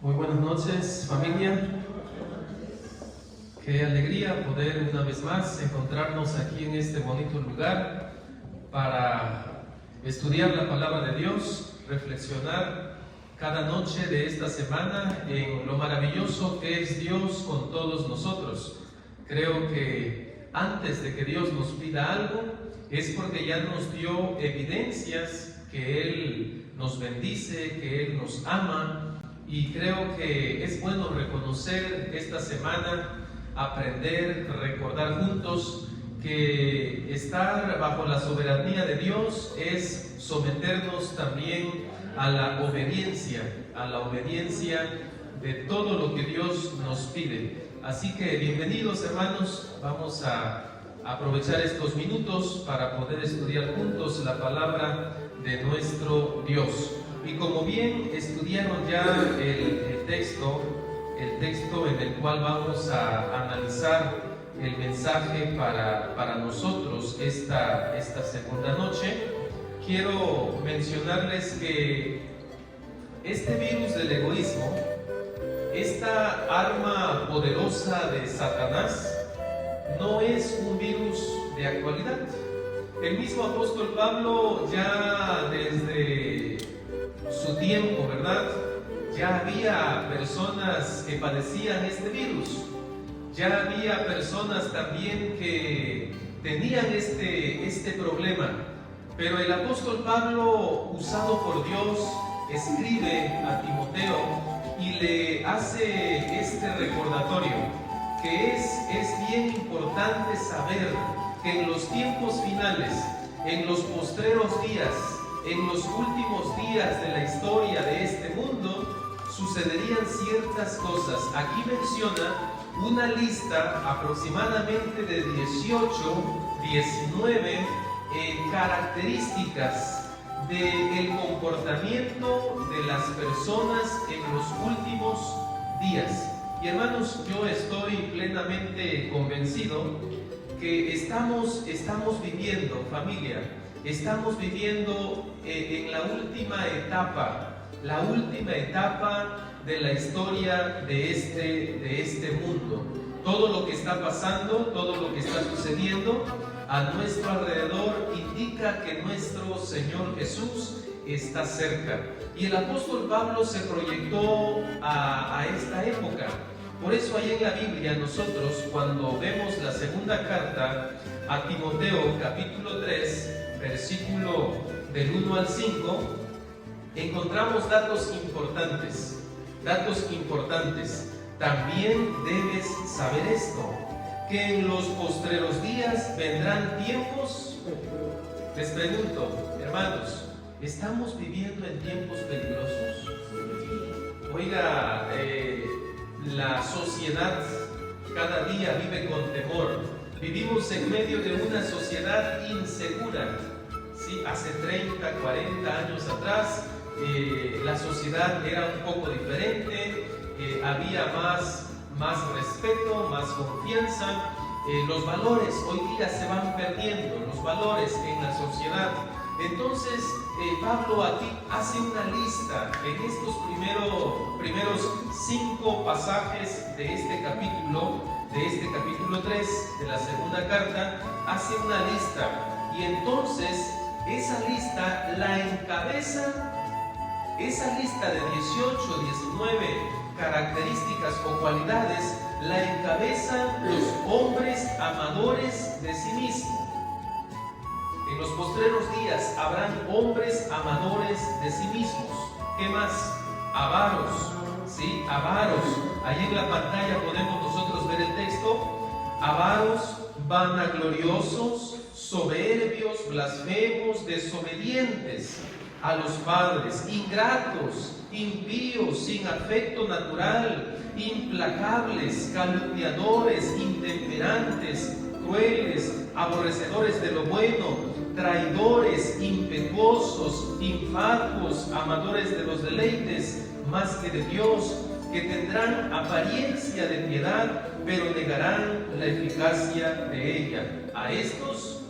Muy buenas noches, familia. Qué alegría poder una vez más encontrarnos aquí en este bonito lugar para estudiar la palabra de Dios, reflexionar cada noche de esta semana en lo maravilloso que es Dios con todos nosotros. Creo que antes de que Dios nos pida algo, es porque ya nos dio evidencias que Él nos bendice, que Él nos ama. Y creo que es bueno reconocer esta semana, aprender, recordar juntos que estar bajo la soberanía de Dios es someternos también a la obediencia de todo lo que Dios nos pide. Así que bienvenidos, hermanos, vamos a aprovechar estos minutos para poder estudiar juntos la palabra de nuestro Dios. Y como bien estudiaron ya el texto en el cual vamos a analizar el mensaje para nosotros esta segunda noche, quiero mencionarles que este virus del egoísmo, esta arma poderosa de Satanás, no es un virus de actualidad. El mismo apóstol Pablo ya desde su tiempo, ¿verdad? Ya había personas que padecían este virus, ya había personas también que tenían este problema, pero el apóstol Pablo, usado por Dios, escribe a Timoteo y le hace este recordatorio, que es bien importante saber que en los tiempos finales, en los postreros días, en los últimos días de la historia de este mundo, sucederían ciertas cosas. Aquí menciona una lista aproximadamente de 18, 19 características del comportamiento de las personas en los últimos días. Y hermanos, yo estoy plenamente convencido que estamos viviendo, familia, estamos viviendo en la última etapa de la historia de este mundo. Todo lo que está pasando, todo lo que está sucediendo a nuestro alrededor indica que nuestro Señor Jesús está cerca. Y el apóstol Pablo se proyectó a esta época. Por eso ahí en la Biblia nosotros, cuando vemos la segunda carta a Timoteo, capítulo 3, versículo del 1 al 5, encontramos datos importantes. También debes saber esto, que en los postreros días vendrán tiempos. Les pregunto, hermanos, ¿estamos viviendo en tiempos peligrosos? Oiga, la sociedad cada día vive con temor. Vivimos en medio de una sociedad insegura. Sí, hace 30, 40 años atrás la sociedad era un poco diferente, había más respeto, más confianza. Los valores hoy día se van perdiendo, los valores en la sociedad. Entonces Pablo aquí hace una lista en estos primeros 5 pasajes de este capítulo 3 de la segunda carta, hace una lista. Y entonces esa lista la encabeza, esa lista de 18, 19 características o cualidades, la encabezan los hombres amadores de sí mismos. En los postreros días habrán hombres amadores de sí mismos. ¿Qué más? Avaros, ¿sí? Avaros. Ahí en la pantalla podemos nosotros ver el texto. Avaros, vanagloriosos, soberbios, blasfemos, desobedientes a los padres, ingratos, impíos, sin afecto natural, implacables, calumniadores, intemperantes, crueles, aborrecedores de lo bueno, traidores, impetuosos, infatuos, amadores de los deleites más que de Dios, que tendrán apariencia de piedad, pero negarán la eficacia de ella. A estos,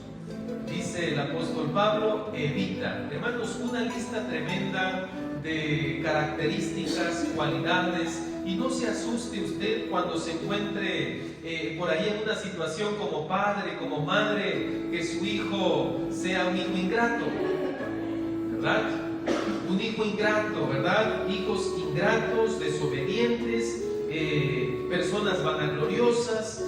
dice el apóstol Pablo, evita. Hermanos, una lista tremenda de características, cualidades, y no se asuste usted cuando se encuentre por ahí en una situación como padre, como madre, que su hijo sea un hijo ingrato, ¿verdad? Un hijo ingrato, ¿verdad? Hijos ingratos, desobedientes, personas vanagloriosas,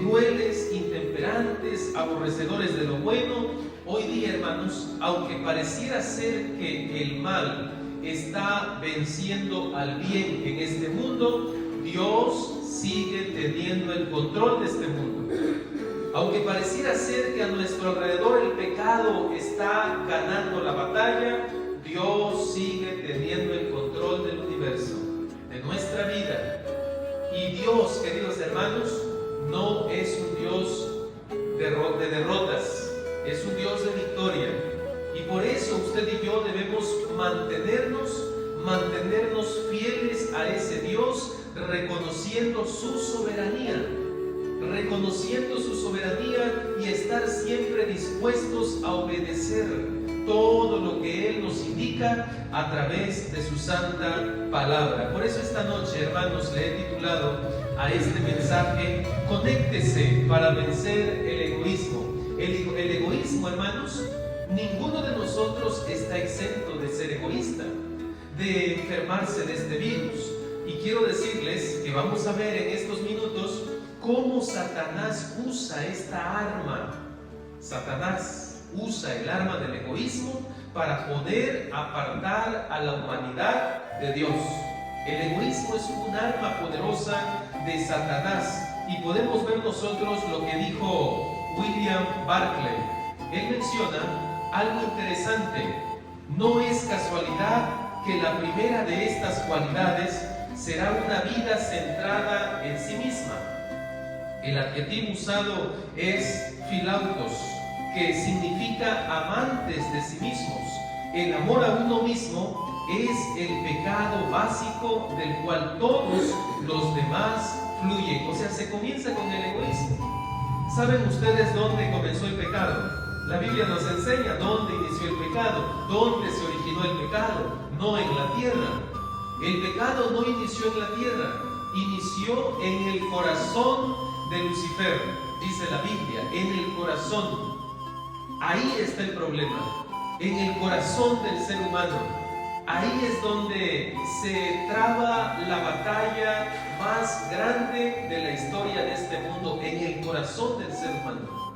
crueles, intemperantes, aborrecedores de lo bueno. Hoy día, hermanos, aunque pareciera ser que el mal está venciendo al bien en este mundo, Dios sigue teniendo el control de este mundo. Aunque pareciera ser que a nuestro alrededor el pecado está ganando la batalla, Dios sigue teniendo el control del universo, de nuestra vida. Y Dios, queridos hermanos, no es un Dios de derrotas, es un Dios de victoria. Y por eso usted y yo debemos mantenernos fieles a ese Dios, reconociendo su soberanía y estar siempre dispuestos a obedecer todo lo que Él nos indica a través de su santa palabra. Por eso esta noche, hermanos, le he titulado a este mensaje: conéctese para vencer el egoísmo. El egoísmo, hermanos, ninguno de nosotros está exento de ser egoísta, de enfermarse de este virus. Y quiero decirles que vamos a ver en estos minutos cómo Satanás usa esta arma. Satanás usa el arma del egoísmo para poder apartar a la humanidad de Dios. El egoísmo es un arma poderosa de Satanás, y podemos ver nosotros lo que dijo William Barclay. Él menciona algo interesante: no es casualidad que la primera de estas cualidades será una vida centrada en sí misma. El adjetivo usado es philautos, que significa amantes de sí mismos. El amor a uno mismo es el pecado básico del cual todos los demás fluyen. O sea, se comienza con el egoísmo. ¿Saben ustedes dónde comenzó el pecado? La Biblia nos enseña dónde inició el pecado, dónde se originó el pecado: no en la tierra. El pecado no inició en la tierra, inició en el corazón de Lucifer, dice la Biblia, en el corazón. Ahí está el problema, en el corazón del ser humano. Ahí es donde se traba la batalla más grande de la historia de este mundo, en el corazón del ser humano.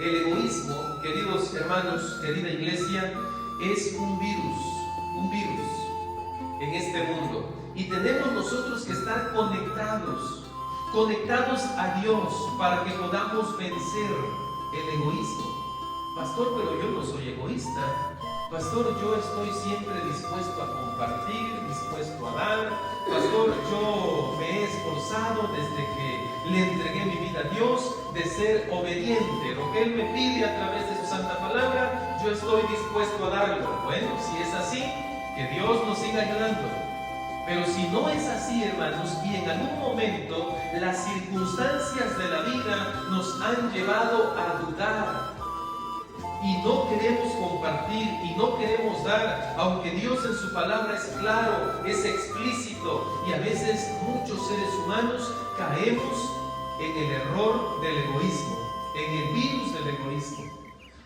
El egoísmo, queridos hermanos, querida iglesia, es un virus en este mundo. Y tenemos nosotros que estar conectados a Dios para que podamos vencer el egoísmo. Pastor, pero yo no soy egoísta. Pastor, yo estoy siempre dispuesto a compartir, dispuesto a dar. Pastor, yo me he esforzado desde que le entregué mi vida a Dios de ser obediente. Lo que Él me pide a través de su santa palabra, yo estoy dispuesto a darlo. Bueno, si es así, que Dios nos siga ayudando. Pero si no es así, hermanos, y en algún momento las circunstancias de la vida nos han llevado a dudar y no queremos compartir y no queremos dar, aunque Dios en su palabra es claro, es explícito, y a veces muchos seres humanos caemos en el error del egoísmo, en el virus del egoísmo.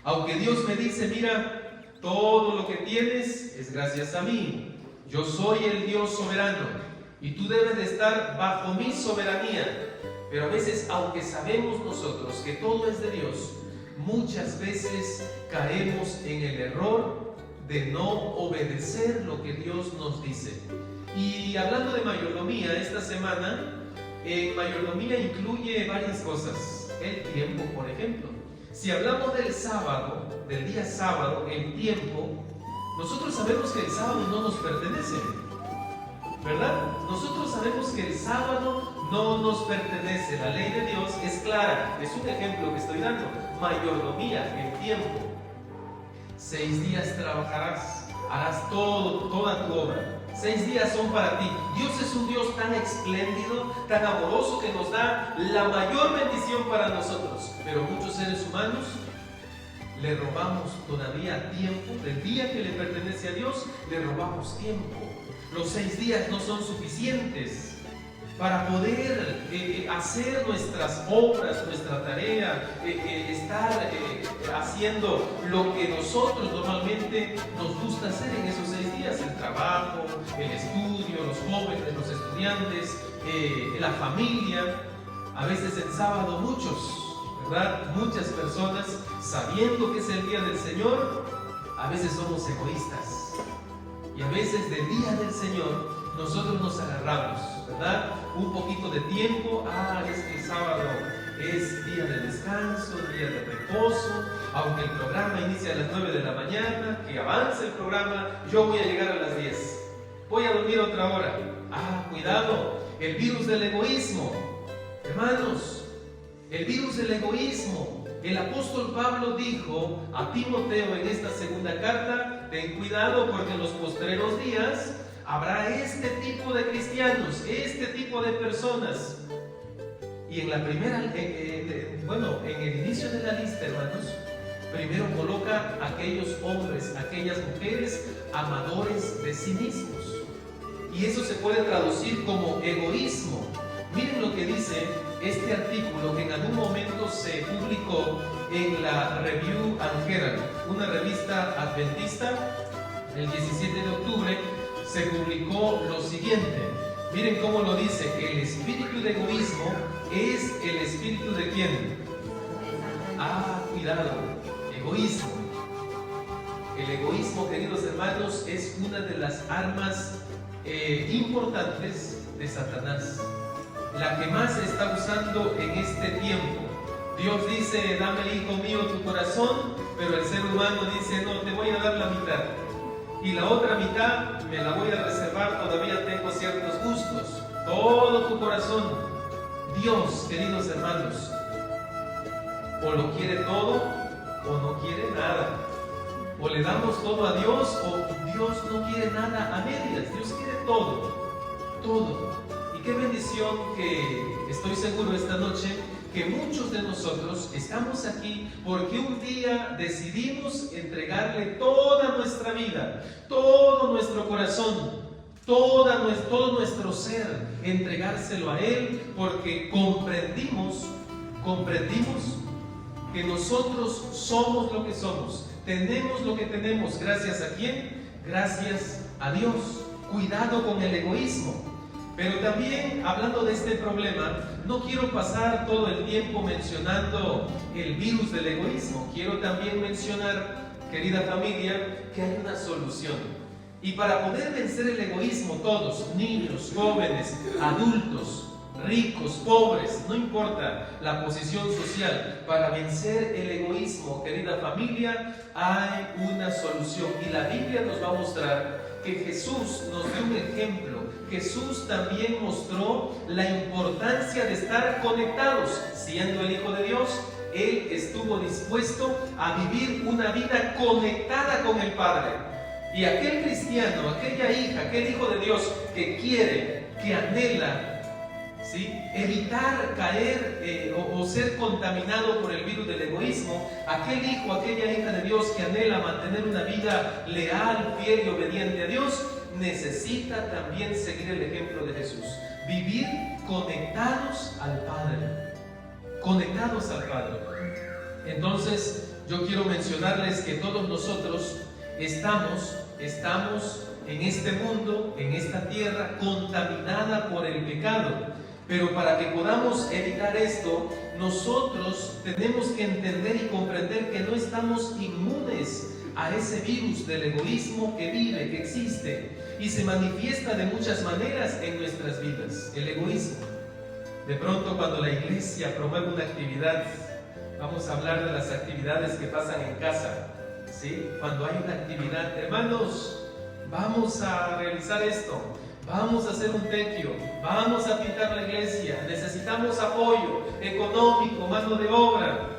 Aunque Dios me dice: mira, todo lo que tienes es gracias a mí. Yo soy el Dios soberano y tú debes de estar bajo mi soberanía. Pero a veces, aunque sabemos nosotros que todo es de Dios, muchas veces caemos en el error de no obedecer lo que Dios nos dice. Y hablando de mayordomía, esta semana, mayordomía incluye varias cosas. El tiempo, por ejemplo. Si hablamos del sábado, del día sábado, el tiempo, nosotros sabemos que el sábado no nos pertenece, ¿verdad? Nosotros sabemos que el sábado no nos pertenece. La ley de Dios es clara. Es un ejemplo que estoy dando. Mayordomía, el tiempo. 6 días trabajarás, harás toda tu obra. 6 días son para ti. Dios es un Dios tan espléndido, tan amoroso, que nos da la mayor bendición para nosotros. Pero muchos seres humanos le robamos todavía tiempo. Del día que le pertenece a Dios, le robamos tiempo. Los 6 días no son suficientes para poder hacer nuestras obras, nuestra tarea, estar haciendo lo que nosotros normalmente nos gusta hacer en esos 6 días: el trabajo, el estudio, los jóvenes, los estudiantes, la familia. A veces en sábado ¿verdad? Muchas personas, sabiendo que es el día del Señor, a veces somos egoístas. Y a veces del día del Señor nosotros nos agarramos, ¿verdad? Un poquito de tiempo. Es que el sábado es día de descanso, día de reposo. Aunque el programa inicia a las 9 de la mañana, que avance el programa, yo voy a llegar a las 10. Voy a dormir otra hora. Cuidado, el virus del egoísmo. Hermanos, el virus del egoísmo. El apóstol Pablo dijo a Timoteo en esta segunda carta: ten cuidado, porque en los postreros días habrá este tipo de cristianos, este tipo de personas. Y en la primera, en el inicio de la lista, hermanos, primero coloca aquellos hombres, aquellas mujeres amadores de sí mismos. Y eso se puede traducir como egoísmo. Miren lo que dice este artículo, que en algún momento se publicó en la Review and Herald, una revista adventista. El 17 de octubre se publicó lo siguiente. Miren cómo lo dice: el espíritu de egoísmo es el espíritu de ¿quién? Cuidado, egoísmo. El egoísmo, queridos hermanos, es una de las armas importantes de Satanás, la que más se está usando en este tiempo. Dios dice: dame, hijo mío, tu corazón, pero el ser humano dice: no, te voy a dar la mitad, y la otra mitad me la voy a reservar, todavía tengo ciertos gustos. Todo tu corazón. Dios, queridos hermanos, o lo quiere todo o no quiere nada. O le damos todo a Dios, o Dios no quiere nada a medias. Dios quiere todo, todo. Y qué bendición que estoy seguro esta noche que muchos de nosotros estamos aquí porque un día decidimos entregarle toda nuestra vida, todo nuestro corazón, todo nuestro ser, entregárselo a Él, porque comprendimos que nosotros somos lo que somos, tenemos lo que tenemos. ¿Gracias a quién? Gracias a Dios. Cuidado con el egoísmo. Pero también, hablando de este problema, no quiero pasar todo el tiempo mencionando el virus del egoísmo. Quiero también mencionar, querida familia, que hay una solución. Y para poder vencer el egoísmo, todos, niños, jóvenes, adultos, ricos, pobres, no importa la posición social, para vencer el egoísmo, querida familia, hay una solución. Y la Biblia nos va a mostrar que Jesús nos dio un ejemplo. Jesús también mostró la importancia de estar conectados. Siendo el Hijo de Dios, Él estuvo dispuesto a vivir una vida conectada con el Padre. Y aquel cristiano, aquella hija, aquel hijo de Dios que quiere, que anhela, ¿sí?, evitar caer o ser contaminado por el virus del egoísmo, aquel hijo, aquella hija de Dios que anhela mantener una vida leal, fiel y obediente a Dios, necesita también seguir el ejemplo de Jesús. Vivir conectados al Padre. Conectados al Padre. Entonces, yo quiero mencionarles que todos nosotros estamos en este mundo, en esta tierra contaminada por el pecado. Pero para que podamos evitar esto, nosotros tenemos que entender y comprender que no estamos inmunes a ese virus del egoísmo que vive, que existe y se manifiesta de muchas maneras en nuestras vidas. El egoísmo. De pronto, cuando la iglesia promueve una actividad, vamos a hablar de las actividades que pasan en casa, ¿sí? Cuando hay una actividad, hermanos, vamos a realizar esto, vamos a hacer un tequio, vamos a pintar la iglesia, necesitamos apoyo económico, mano de obra.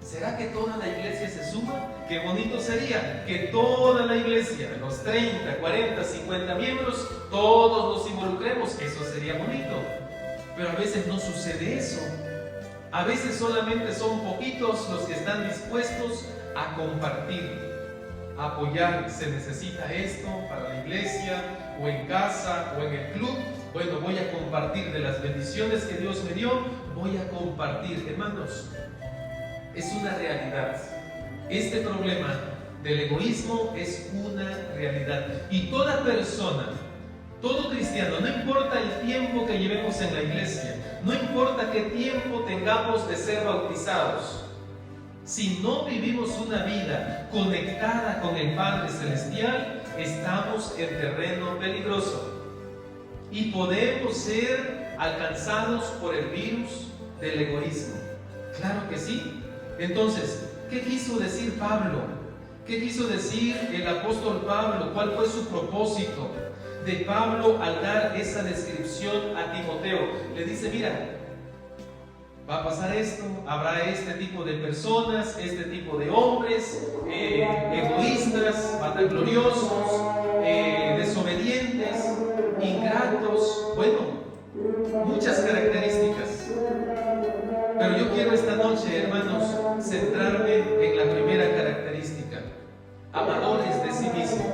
¿Será que toda la iglesia se suma? Qué bonito sería que toda la iglesia, los 30, 40, 50 miembros, todos nos involucremos. Eso sería bonito. Pero a veces no sucede eso. A veces solamente son poquitos los que están dispuestos a compartir, a apoyar. Se necesita esto para la iglesia, o en casa, o en el club. Bueno, voy a compartir de las bendiciones que Dios me dio, voy a compartir. Hermanos, es una realidad. Este problema del egoísmo es una realidad. Y toda persona, todo cristiano, no importa el tiempo que llevemos en la iglesia, no importa qué tiempo tengamos de ser bautizados, si no vivimos una vida conectada con el Padre Celestial, estamos en terreno peligroso y podemos ser alcanzados por el virus del egoísmo. Claro que sí. Entonces, ¿qué quiso decir Pablo? ¿Qué quiso decir el apóstol Pablo? ¿Cuál fue su propósito de Pablo al dar esa descripción a Timoteo? Le dice, mira, va a pasar esto, habrá este tipo de personas, este tipo de hombres, egoístas, vanagloriosos, desobedientes, ingratos, bueno, muchas características. Pero yo quiero esta noche, hermanos, centrarme en la primera característica: amadores de sí mismos.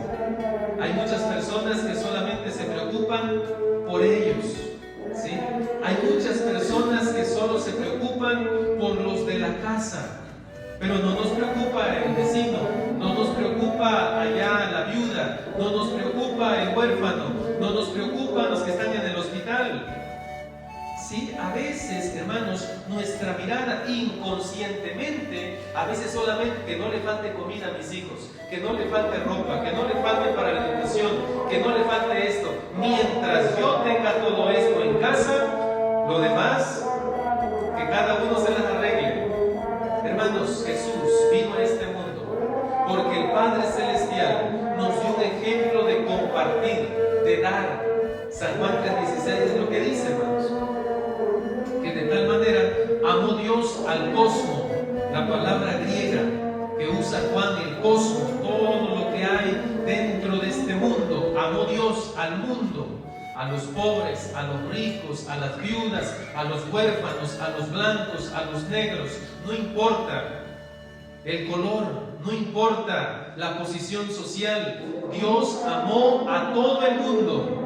Hay muchas personas que solamente se preocupan por ellos, ¿sí? Hay muchas personas que solo se preocupan por los de la casa, pero no nos preocupa el vecino, no nos preocupa allá la viuda, no nos preocupa el huérfano, no nos preocupan los que están en el hospital. Sí, a veces, hermanos, nuestra mirada inconscientemente, a veces solamente que no le falte comida a mis hijos, que no le falte ropa, que no le falte para la educación, que no le falte esto. Mientras yo tenga todo esto en casa, lo demás, que cada uno se las arregle. Hermanos, Jesús vino a este mundo porque el Padre Celestial nos dio un ejemplo de compartir, de dar. San Juan 3:16 es lo que dice, hermanos, que de tal manera amó Dios al cosmo, la palabra griega que usa Juan, el cosmo, todo lo que hay dentro de este mundo. Amó Dios al mundo, a los pobres, a los ricos, a las viudas, a los huérfanos, a los blancos, a los negros. No importa el color, no importa la posición social. Dios amó a todo el mundo,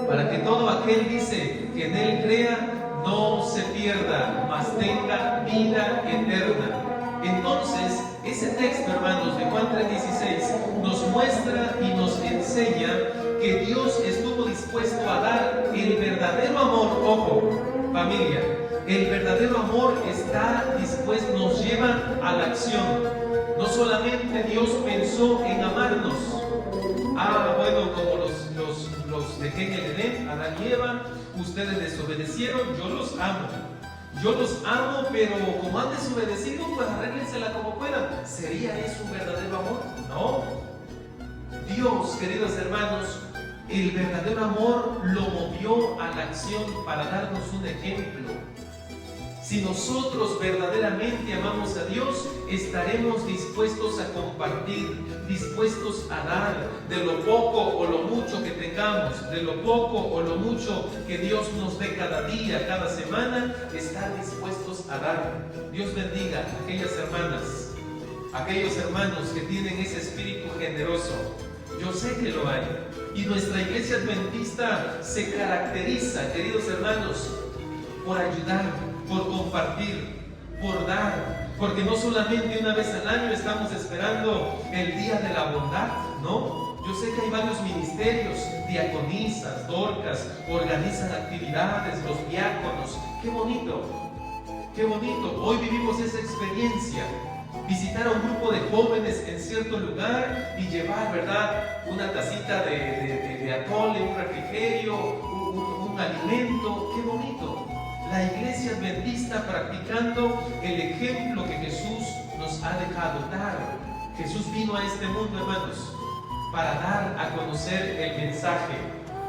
para que todo aquel, dice, que en Él crea, no se pierda, mas tenga vida eterna. Entonces, ese texto, hermanos, de Juan 3:16 nos muestra y nos enseña que Dios estuvo dispuesto a dar el verdadero amor. Ojo, familia, el verdadero amor está dispuesto, nos lleva a la acción. No solamente Dios pensó en amarnos. Bueno, como los dejé en el Edén, Adán y Eva, ustedes desobedecieron, yo los amo. Yo los amo, pero como han desobedecido, pues arréglensela como puedan. ¿Sería eso un verdadero amor? No. Dios, queridos hermanos, el verdadero amor lo movió a la acción para darnos un ejemplo. Si nosotros verdaderamente amamos a Dios, estaremos dispuestos a compartir, dispuestos a dar de lo poco o lo mucho que tengamos, de lo poco o lo mucho que Dios nos dé cada día, cada semana, estar dispuestos a dar. Dios bendiga a aquellas hermanas, aquellos hermanos que tienen ese espíritu generoso. Yo sé que lo hay. Y nuestra iglesia adventista se caracteriza, queridos hermanos, por ayudar, por compartir, por dar, porque no solamente una vez al año estamos esperando el día de la bondad, ¿no? Yo sé que hay varios ministerios, diaconisas, dorcas, organizan actividades, los diáconos. ¡Qué bonito! ¡Qué bonito! Hoy vivimos esa experiencia. Visitar a un grupo de jóvenes en cierto lugar y llevar, ¿verdad?, una tacita de atole, un refrigerio, un alimento. ¡Qué bonito! La iglesia adventista practicando el ejemplo que Jesús nos ha dejado dar. Jesús vino a este mundo, hermanos, para dar a conocer el mensaje,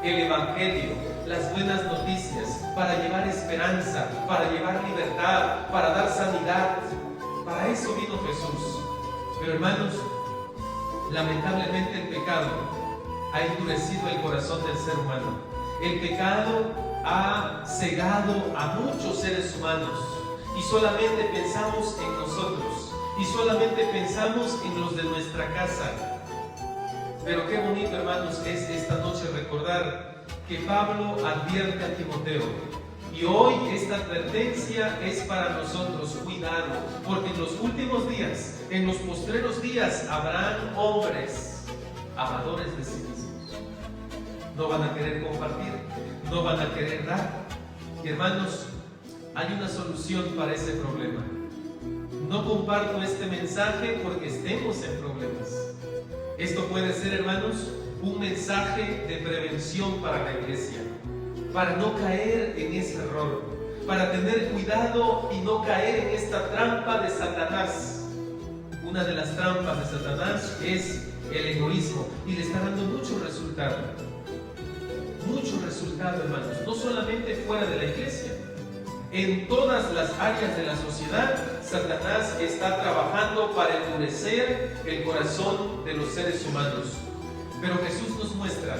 el evangelio, las buenas noticias, para llevar esperanza, para llevar libertad, para dar sanidad. Para eso vino Jesús. Pero, hermanos, lamentablemente el pecado ha endurecido el corazón del ser humano. El pecado ha cegado a muchos seres humanos y solamente pensamos en nosotros y solamente pensamos en los de nuestra casa. Pero qué bonito, hermanos, es esta noche recordar que Pablo advierte a Timoteo. Y hoy esta advertencia es para nosotros. Cuidado, porque en los últimos días, en los postreros días, habrán hombres amadores de sí mismos. No van a querer compartir, no van a querer dar. Y hermanos, hay una solución para ese problema. No comparto este mensaje porque estemos en problemas. Esto puede ser, hermanos, un mensaje de prevención para la iglesia, para no caer en ese error, para tener cuidado y no caer en esta trampa de Satanás. Una de las trampas de Satanás es el egoísmo y le está dando mucho resultado. Mucho resultado, hermanos, no solamente fuera de la iglesia. En todas las áreas de la sociedad, Satanás está trabajando para endurecer el corazón de los seres humanos. Pero Jesús nos muestra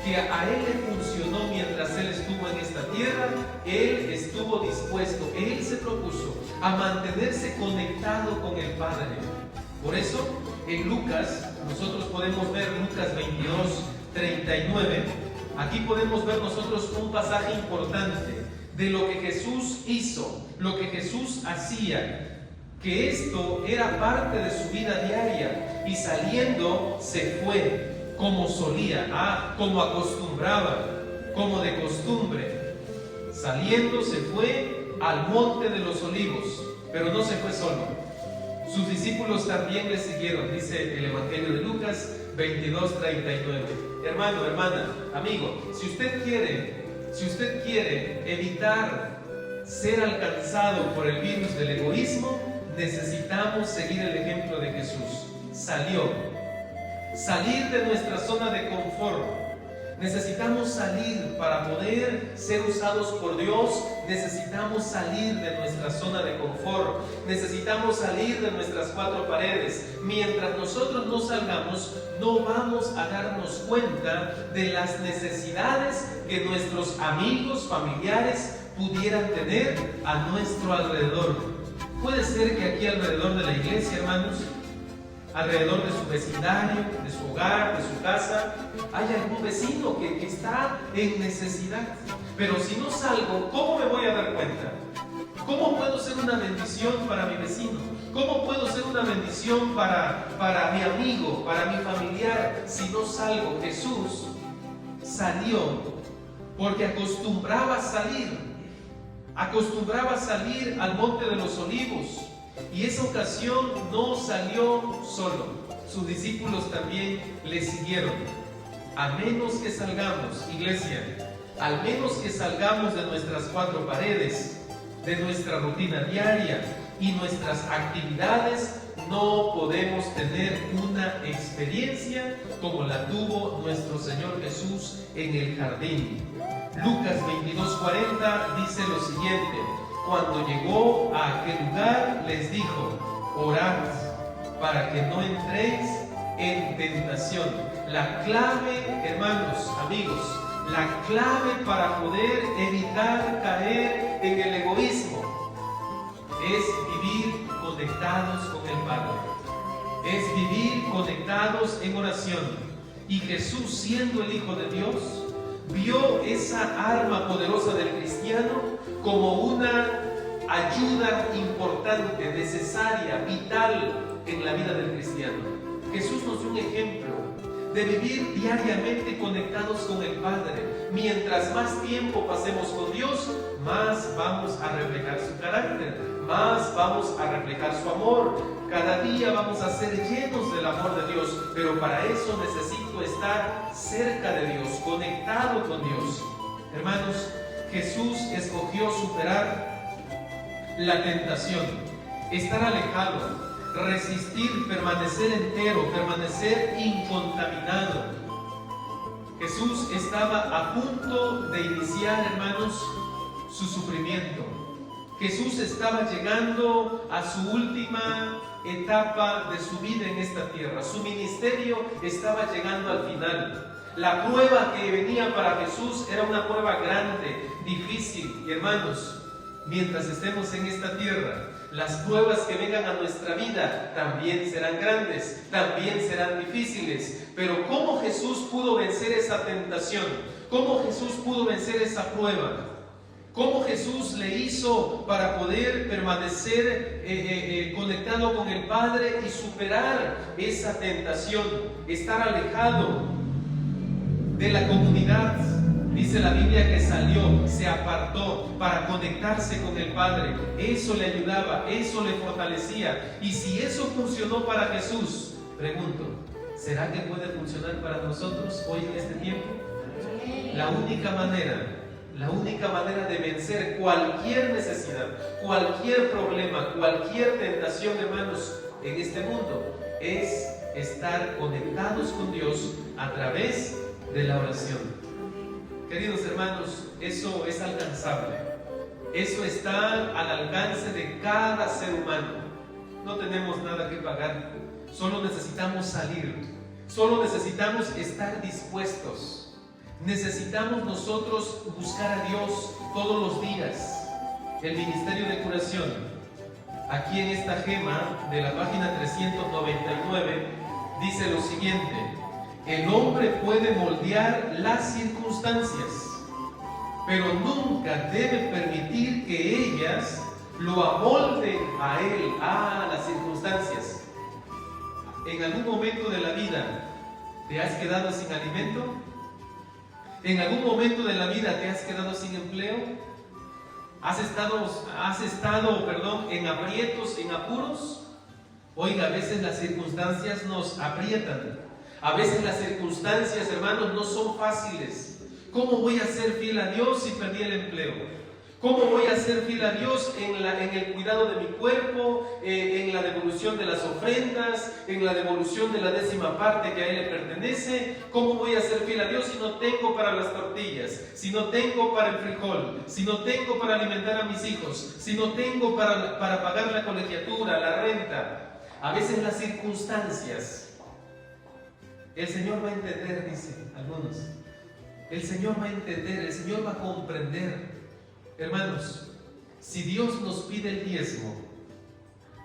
que a Él le funcionó mientras Él estuvo en esta tierra. Él estuvo dispuesto, Él se propuso a mantenerse conectado con el Padre. Por eso, en Lucas, nosotros podemos ver Lucas 22, 39. Aquí podemos ver nosotros un pasaje importante de lo que Jesús hizo, lo que Jesús hacía, que esto era parte de su vida diaria, y saliendo se fue como solía, como acostumbraba, como de costumbre. Saliendo se fue al monte de los olivos, pero no se fue solo. Sus discípulos también le siguieron, dice el Evangelio de Lucas 22, 39. Hermano, hermana, amigo, si usted quiere evitar ser alcanzado por el virus del egoísmo, necesitamos seguir el ejemplo de Jesús. Salir de nuestra zona de confort. Necesitamos salir para poder ser usados por Dios. Necesitamos salir de nuestra zona de confort. Necesitamos salir de nuestras cuatro paredes. Mientras nosotros no salgamos, no vamos a darnos cuenta de las necesidades que nuestros amigos, familiares pudieran tener a nuestro alrededor. Puede ser que aquí alrededor de la iglesia, hermanos, alrededor de su vecindario, de su hogar, de su casa, haya algún vecino que está en necesidad. Pero si no salgo, ¿cómo me voy a dar cuenta? ¿Cómo puedo ser una bendición para mi vecino? ¿Cómo puedo ser una bendición para mi amigo, para mi familiar, si no salgo? Jesús salió porque acostumbraba salir al monte de los olivos. Y esa ocasión no salió solo, sus discípulos también le siguieron. A menos que salgamos, iglesia, al menos que salgamos de nuestras cuatro paredes, de nuestra rutina diaria y nuestras actividades, no podemos tener una experiencia como la tuvo nuestro Señor Jesús en el jardín. Lucas 22:40 dice lo siguiente: cuando llegó a aquel lugar, les dijo: orad para que no entréis en tentación. La clave, hermanos, amigos, la clave para poder evitar caer en el egoísmo es vivir conectados con el Padre, es vivir conectados en oración. Y Jesús, siendo el Hijo de Dios, vio esa arma poderosa del cristiano como una ayuda importante, necesaria, vital en la vida del cristiano. Jesús nos dio un ejemplo de vivir diariamente conectados con el Padre. Mientras más tiempo pasemos con Dios, más vamos a reflejar su carácter, más vamos a reflejar su amor. Cada día vamos a ser llenos del amor de Dios, pero para eso necesito estar cerca de Dios, conectado con Dios. Hermanos, Jesús escogió superar la tentación, estar alejado, resistir, permanecer entero, permanecer incontaminado. Jesús estaba a punto de iniciar, hermanos, su sufrimiento. Jesús estaba llegando a su última etapa de su vida en esta tierra. Su ministerio estaba llegando al final. La prueba que venía para Jesús era una prueba grande, difícil. Y hermanos, mientras estemos en esta tierra, las pruebas que vengan a nuestra vida también serán grandes, también serán difíciles. Pero ¿cómo Jesús pudo vencer esa tentación? ¿Cómo Jesús pudo vencer esa prueba? ¿Cómo Jesús le hizo para poder permanecer conectado con el Padre y superar esa tentación? Estar alejado de la comunidad. Dice la Biblia que salió, se apartó para conectarse con el Padre. Eso le ayudaba, eso le fortalecía. Y si eso funcionó para Jesús, pregunto, ¿será que puede funcionar para nosotros hoy en este tiempo? La única manera de vencer cualquier necesidad, cualquier problema, cualquier tentación, hermanos, en este mundo, es estar conectados con Dios a través de la oración. Queridos hermanos, eso es alcanzable. Eso está al alcance de cada ser humano. No tenemos nada que pagar. Solo necesitamos salir. Solo necesitamos estar dispuestos. Necesitamos nosotros buscar a Dios todos los días. El Ministerio de Curación, aquí en esta gema de la página 399, dice lo siguiente: el hombre puede moldear las circunstancias, pero nunca debe permitir que ellas lo amolden a él, a las circunstancias. ¿En algún momento de la vida te has quedado sin alimento? ¿En algún momento de la vida te has quedado sin empleo? ¿Has estado en aprietos, en apuros? Oiga, a veces las circunstancias nos aprietan. A veces las circunstancias, hermanos, no son fáciles. ¿Cómo voy a ser fiel a Dios si perdí el empleo? ¿Cómo voy a ser fiel a Dios en el cuidado de mi cuerpo, en la devolución de las ofrendas, en la devolución de la 10ª parte que a Él le pertenece? ¿Cómo voy a ser fiel a Dios si no tengo para las tortillas, si no tengo para el frijol, si no tengo para alimentar a mis hijos, si no tengo para pagar la colegiatura, la renta? A veces las circunstancias, el Señor va a entender, dicen algunos. El Señor va a entender, el Señor va a comprender. Hermanos, si Dios nos pide el diezmo,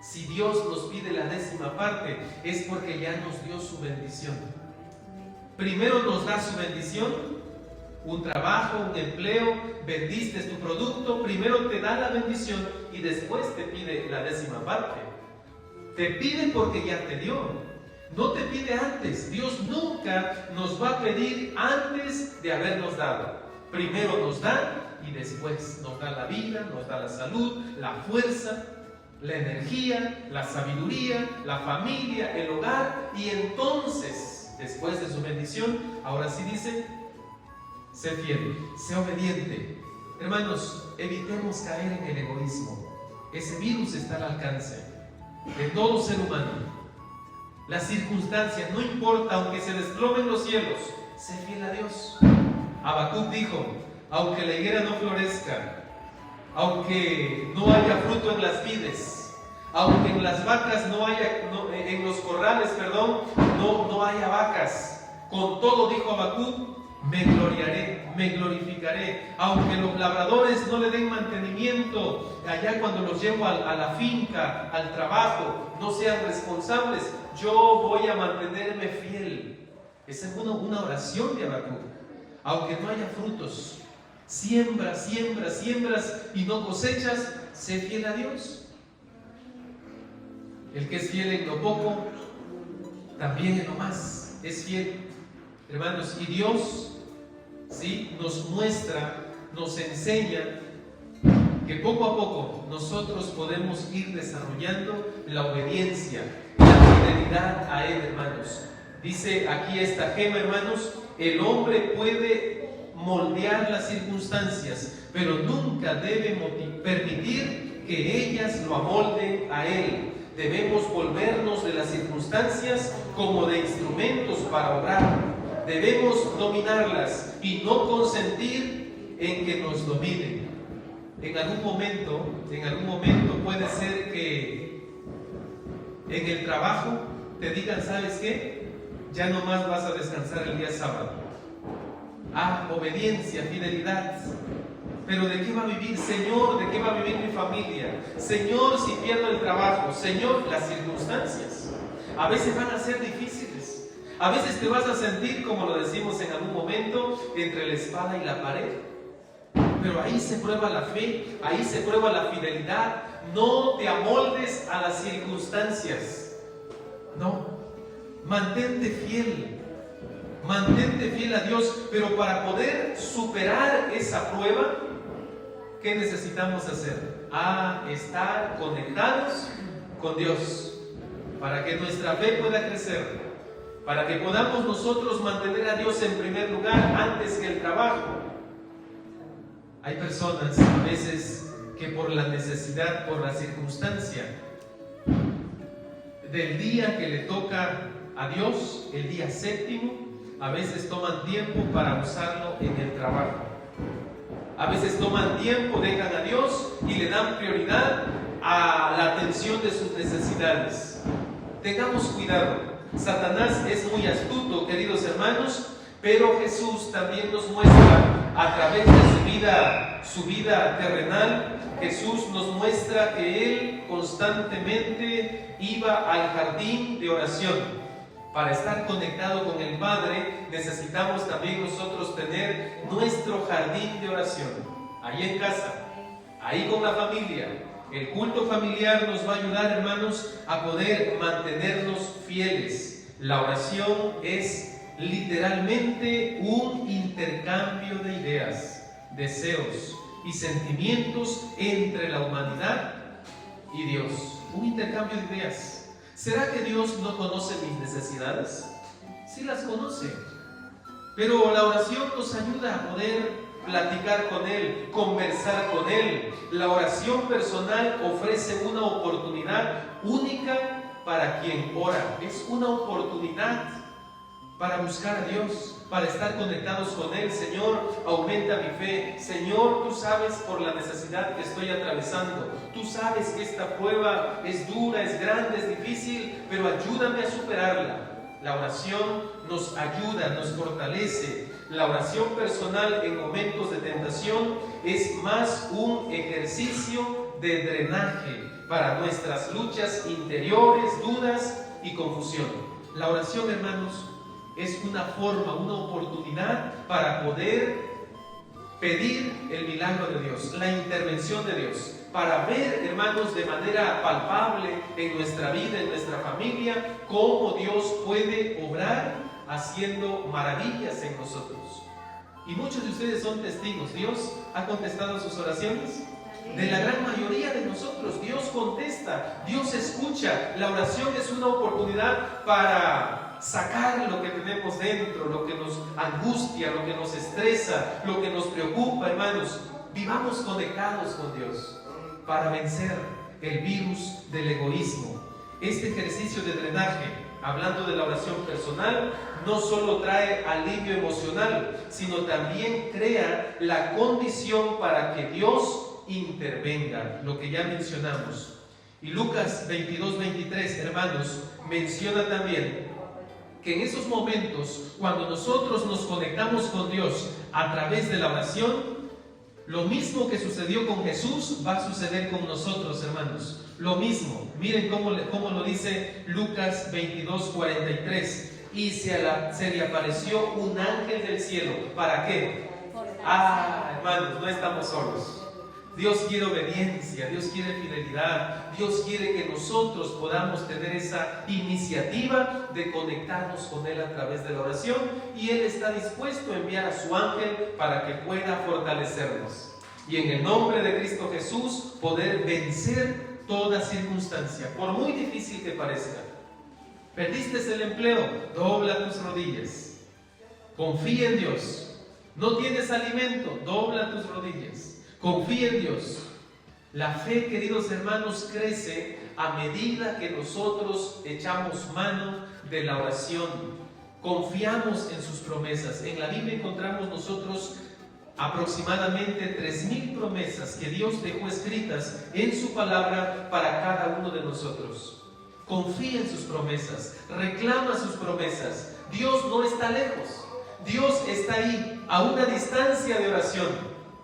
si Dios nos pide la 10ª parte, es porque ya nos dio su bendición. Primero nos da su bendición, un trabajo, un empleo, vendiste tu producto, primero te da la bendición y después te pide la 10ª parte. Te pide porque ya te dio. No te pide antes. Dios nunca nos va a pedir antes de habernos dado. Primero nos da y después nos da la vida, nos da la salud, la fuerza, la energía, la sabiduría, la familia, el hogar. Y entonces, después de su bendición, ahora sí dice: sé fiel, sé obediente. Hermanos, evitemos caer en el egoísmo. Ese virus está al alcance de todo ser humano. Las circunstancias, no importa, aunque se desplomen los cielos, sé fiel a Dios. Habacuc dijo: aunque la higuera no florezca, aunque no haya fruto en las vides, aunque en las vacas en los corrales, no haya vacas, con todo, dijo Habacuc, me gloriaré, me glorificaré. Aunque los labradores no le den mantenimiento, allá cuando los llevo a la finca, al trabajo, no sean responsables, yo voy a mantenerme fiel. Esa es una oración de Habacuc. Aunque no haya frutos, siembras y no cosechas, sé fiel a Dios. El que es fiel en lo poco, también en lo más es fiel. Hermanos, y Dios, ¿sí?, nos muestra, nos enseña que poco a poco nosotros podemos ir desarrollando la obediencia, la fidelidad a Él, hermanos. Dice aquí esta gema, hermanos: el hombre puede moldear las circunstancias, pero nunca debe permitir que ellas lo amolden a Él. Debemos volvernos de las circunstancias como de instrumentos para obrar. Debemos dominarlas y no consentir en que nos dominen. En algún momento puede ser que en el trabajo te digan: ¿sabes qué? ya no más vas a descansar el día sábado. Obediencia, fidelidad. Pero ¿de qué va a vivir, Señor? ¿De qué va a vivir mi familia? Señor, si pierdo el trabajo. Señor, las circunstancias a veces van a ser difíciles. A veces te vas a sentir, como lo decimos en algún momento, entre la espada y la pared. Pero ahí se prueba la fe, ahí se prueba la fidelidad. No te amoldes a las circunstancias. No, mantente fiel a Dios. Pero para poder superar esa prueba, ¿qué necesitamos hacer? Estar conectados con Dios, para que nuestra fe pueda crecer, para que podamos nosotros mantener a Dios en primer lugar antes que el trabajo. Hay personas a veces que por la necesidad, por la circunstancia del día que le toca a Dios, el día séptimo, a veces toman tiempo para usarlo en el trabajo. A veces toman tiempo, dejan a Dios y le dan prioridad a la atención de sus necesidades. Tengamos cuidado. Satanás es muy astuto, queridos hermanos, pero Jesús también nos muestra a través de su vida terrenal. Jesús nos muestra que Él constantemente iba al jardín de oración. Para estar conectado con el Padre, necesitamos también nosotros tener nuestro jardín de oración, ahí en casa, ahí con la familia. El culto familiar nos va a ayudar, hermanos, a poder mantenernos fieles. La oración es literalmente un intercambio de ideas, deseos y sentimientos entre la humanidad y Dios. Un intercambio de ideas. ¿Será que Dios no conoce mis necesidades? Sí las conoce, pero la oración nos ayuda a poder platicar con Él, conversar con Él. La oración personal ofrece una oportunidad única para quien ora. Es una oportunidad para buscar a Dios, para estar conectados con Él. Señor, aumenta mi fe. Señor, tú sabes por la necesidad que estoy atravesando. Tú sabes que esta prueba es dura, es grande, es difícil, pero ayúdame a superarla. La oración nos ayuda, nos fortalece. La oración personal en momentos de tentación es más un ejercicio de drenaje para nuestras luchas interiores, dudas y confusión. La oración, hermanos, es una forma, una oportunidad para poder pedir el milagro de Dios, la intervención de Dios, para ver, hermanos, de manera palpable en nuestra vida, en nuestra familia, cómo Dios puede obrar haciendo maravillas en nosotros. Y muchos de ustedes son testigos. Dios ha contestado sus oraciones. De la gran mayoría de nosotros, Dios contesta, Dios escucha. La oración es una oportunidad para sacar lo que tenemos dentro, lo que nos angustia, lo que nos estresa, lo que nos preocupa, hermanos. Vivamos conectados con Dios para vencer el virus del egoísmo. Este ejercicio de drenaje, hablando de la oración personal, no solo trae alivio emocional, sino también crea la condición para que Dios intervenga, lo que ya mencionamos. Y Lucas 22-23, hermanos, menciona también que en esos momentos, cuando nosotros nos conectamos con Dios a través de la oración, lo mismo que sucedió con Jesús va a suceder con nosotros, hermanos. Lo mismo. Miren cómo lo dice Lucas 22:43. Y se le apareció un ángel del cielo. ¿Para qué? Hermanos, no estamos solos. Dios quiere obediencia, Dios quiere fidelidad, Dios quiere que nosotros podamos tener esa iniciativa de conectarnos con Él a través de la oración, y Él está dispuesto a enviar a su ángel para que pueda fortalecernos y en el nombre de Cristo Jesús poder vencer toda circunstancia, por muy difícil que parezca. Perdiste el empleo, dobla tus rodillas, confía en Dios. No tienes alimento, dobla tus rodillas. Confía en Dios. La fe, queridos hermanos, crece a medida que nosotros echamos mano de la oración. Confiamos en sus promesas. En la Biblia encontramos nosotros aproximadamente 3,000 promesas que Dios dejó escritas en su palabra para cada uno de nosotros. Confía en sus promesas, reclama sus promesas, Dios no está lejos. Dios está ahí, a una distancia de oración.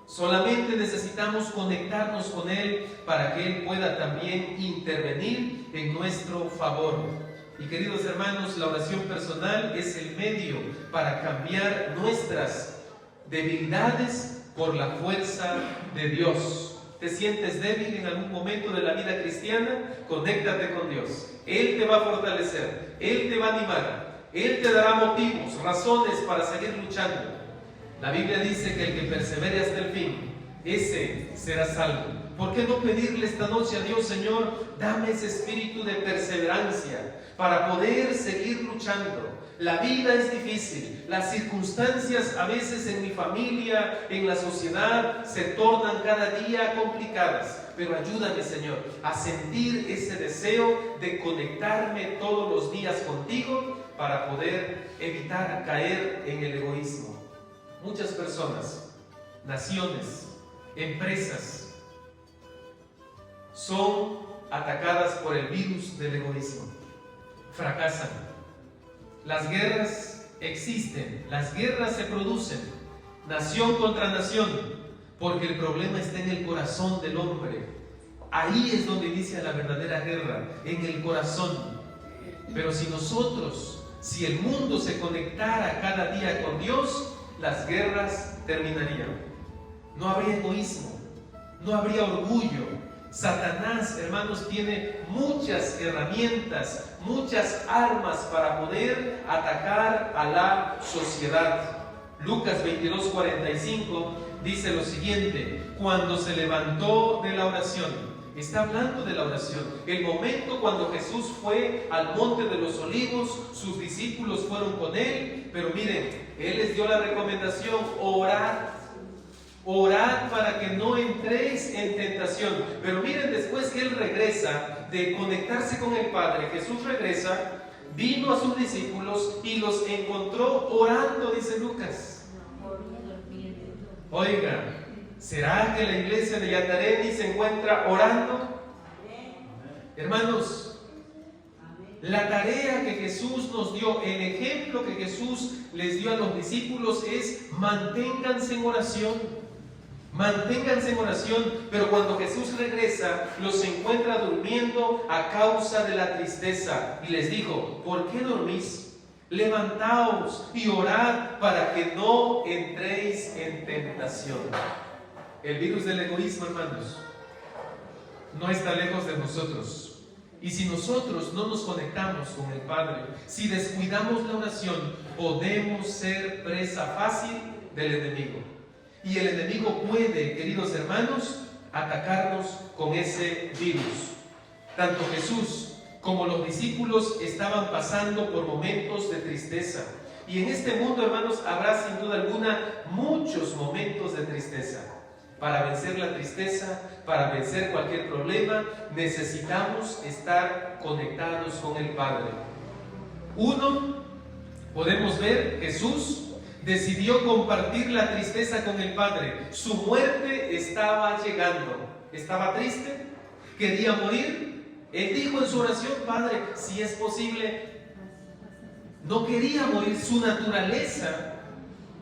Solamente necesitamos conectarnos con Él para que Él pueda también intervenir en nuestro favor. Y queridos hermanos, la oración personal es el medio para cambiar nuestras debilidades por la fuerza de Dios. ¿Te sientes débil en algún momento de la vida cristiana? Conéctate con Dios. Él te va a fortalecer, Él te va a animar, Él te dará motivos, razones para seguir luchando. La Biblia dice que el que persevere hasta el fin, ese será salvo. ¿Por qué no pedirle esta noche a Dios: Señor, dame ese espíritu de perseverancia para poder seguir luchando? La vida es difícil, las circunstancias a veces en mi familia, en la sociedad, se tornan cada día complicadas, pero ayúdame, Señor, a sentir ese deseo de conectarme todos los días contigo para poder evitar caer en el egoísmo. Muchas personas, naciones, empresas son atacadas por el virus del egoísmo. Fracasan. Las guerras existen, las guerras se producen, nación contra nación, porque el problema está en el corazón del hombre. Ahí es donde inicia la verdadera guerra, en el corazón. Pero si el mundo se conectara cada día con Dios, las guerras terminarían. No habría egoísmo, no habría orgullo. Satanás, hermanos, tiene muchas herramientas, muchas armas para poder atacar a la sociedad. Lucas 22:45 dice lo siguiente: cuando se levantó de la oración, está hablando de la oración, el momento cuando Jesús fue al monte de los olivos, sus discípulos fueron con Él, pero miren, Él les dio la recomendación: orad para que no entréis en tentación. Pero miren, después que Él regresa de conectarse con el Padre, Jesús regresa, vino a sus discípulos y los encontró orando, dice Lucas. Oiga, ¿será que la iglesia de Yatareni se encuentra orando? Hermanos, la tarea que Jesús nos dio, el ejemplo que Jesús les dio a los discípulos es: manténganse en oración. Manténganse en oración. Pero cuando Jesús regresa, los encuentra durmiendo a causa de la tristeza y les dijo: ¿por qué dormís? Levantaos y orad para que no entréis en tentación. El virus del egoísmo, hermanos, no está lejos de nosotros. Y si nosotros no nos conectamos con el Padre, si descuidamos la oración, podemos ser presa fácil del enemigo. Y el enemigo puede, queridos hermanos, atacarnos con ese virus. Tanto Jesús como los discípulos estaban pasando por momentos de tristeza. Y en este mundo, hermanos, habrá sin duda alguna muchos momentos de tristeza. Para vencer la tristeza, para vencer cualquier problema, necesitamos estar conectados con el Padre. Uno, podemos ver, Jesús decidió compartir la tristeza con el Padre. Su muerte estaba llegando. Estaba triste, quería morir. Él dijo en su oración: Padre, si es posible. No quería morir. Su naturaleza,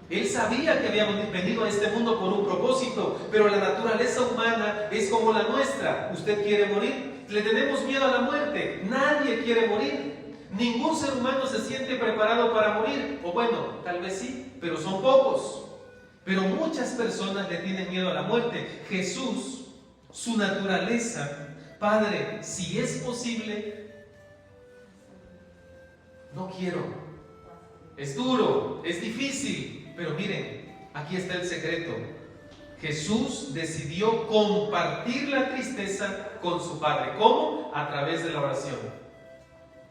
Él sabía que había venido a este mundo por un propósito, pero la naturaleza humana es como la nuestra. ¿Usted quiere morir? Le tenemos miedo a la muerte. Nadie quiere morir. Ningún ser humano se siente preparado para morir. O bueno, tal vez sí, pero son pocos. Pero muchas personas le tienen miedo a la muerte. Jesús, su naturaleza: Padre, si es posible, no quiero. Es duro, es difícil, pero miren, aquí está el secreto. Jesús decidió compartir la tristeza con su Padre. ¿Cómo? A través de la oración.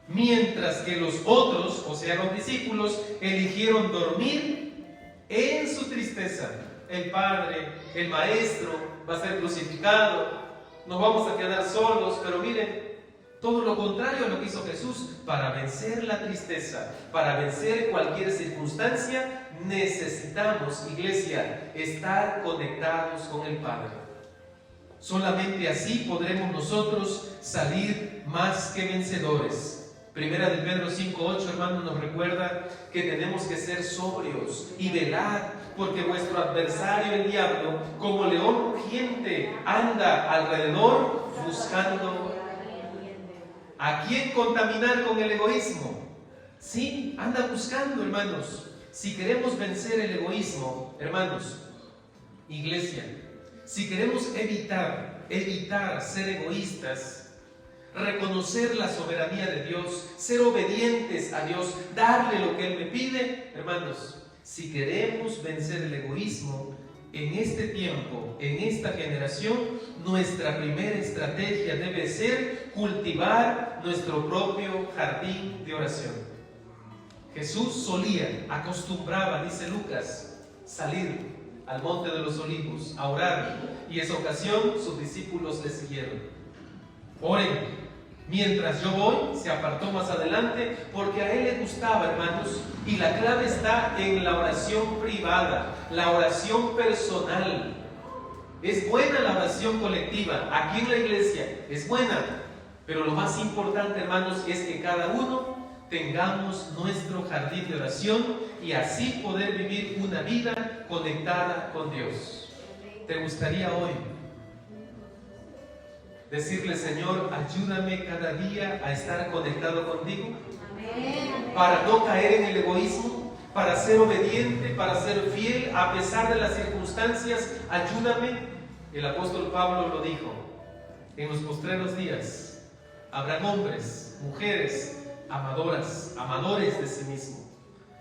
Mientras que los otros, o sea los discípulos, eligieron dormir en su tristeza. El Padre, el Maestro, va a ser crucificado, nos vamos a quedar solos. Pero miren, todo lo contrario a lo que hizo Jesús. Para vencer la tristeza, para vencer cualquier circunstancia, necesitamos, iglesia, estar conectados con el Padre. Solamente así podremos nosotros salir más que vencedores. Primera de Pedro 5:8, hermano, nos recuerda que tenemos que ser sobrios y velar, porque vuestro adversario, el diablo, como león rugiente, anda alrededor buscando a quién contaminar con el egoísmo. Sí, anda buscando, hermanos. Si queremos vencer el egoísmo, hermanos, iglesia, si queremos evitar ser egoístas, reconocer la soberanía de Dios, ser obedientes a Dios, darle lo que Él me pide, hermanos, si queremos vencer el egoísmo en este tiempo, en esta generación, nuestra primera estrategia debe ser cultivar nuestro propio jardín de oración. Jesús acostumbraba, dice Lucas, salir al monte de los olivos a orar, y esa ocasión sus discípulos le siguieron. Oren. Mientras yo voy, se apartó más adelante, porque a él le gustaba, hermanos, y la clave está en la oración privada, la oración personal. Es buena la oración colectiva, aquí en la iglesia es buena, pero lo más importante, hermanos, es que cada uno tengamos nuestro jardín de oración y así poder vivir una vida conectada con Dios. ¿Te gustaría hoy decirle, Señor, ayúdame cada día a estar conectado contigo? Amén. Para no caer en el egoísmo, para ser obediente, para ser fiel a pesar de las circunstancias, ayúdame. El apóstol Pablo lo dijo: en los postreros días habrán hombres, mujeres, amadores de sí mismo.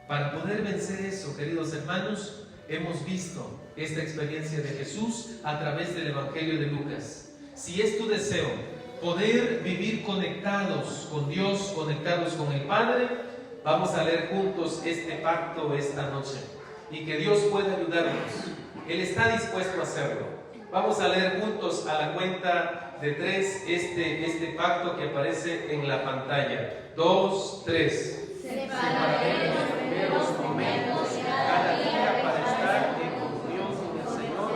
Para poder vencer eso, queridos hermanos, hemos visto esta experiencia de Jesús a través del Evangelio de Lucas. Si es tu deseo poder vivir conectados con Dios, conectados con el Padre, vamos a leer juntos este pacto esta noche y que Dios pueda ayudarnos. Él está dispuesto a hacerlo. Vamos a leer juntos a la cuenta de 3 este pacto que aparece en la pantalla. 2, 3. Separaré los primeros momentos cada día para estar en comunión con el Señor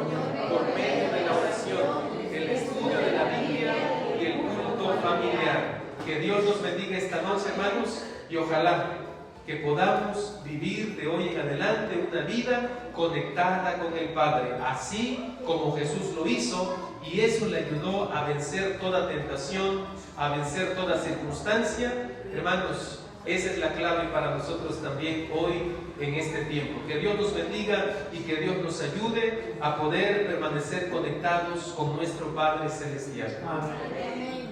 por medio de la oración, el estudio de la Biblia y el culto familiar. Que Dios nos bendiga esta noche, hermanos, y ojalá que podamos vivir de hoy en adelante una vida conectada con el Padre, así como Jesús lo hizo, y eso le ayudó a vencer toda tentación, a vencer toda circunstancia. Hermanos, esa es la clave para nosotros también hoy en este tiempo. Que Dios nos bendiga y que Dios nos ayude a poder permanecer conectados con nuestro Padre Celestial. Amén.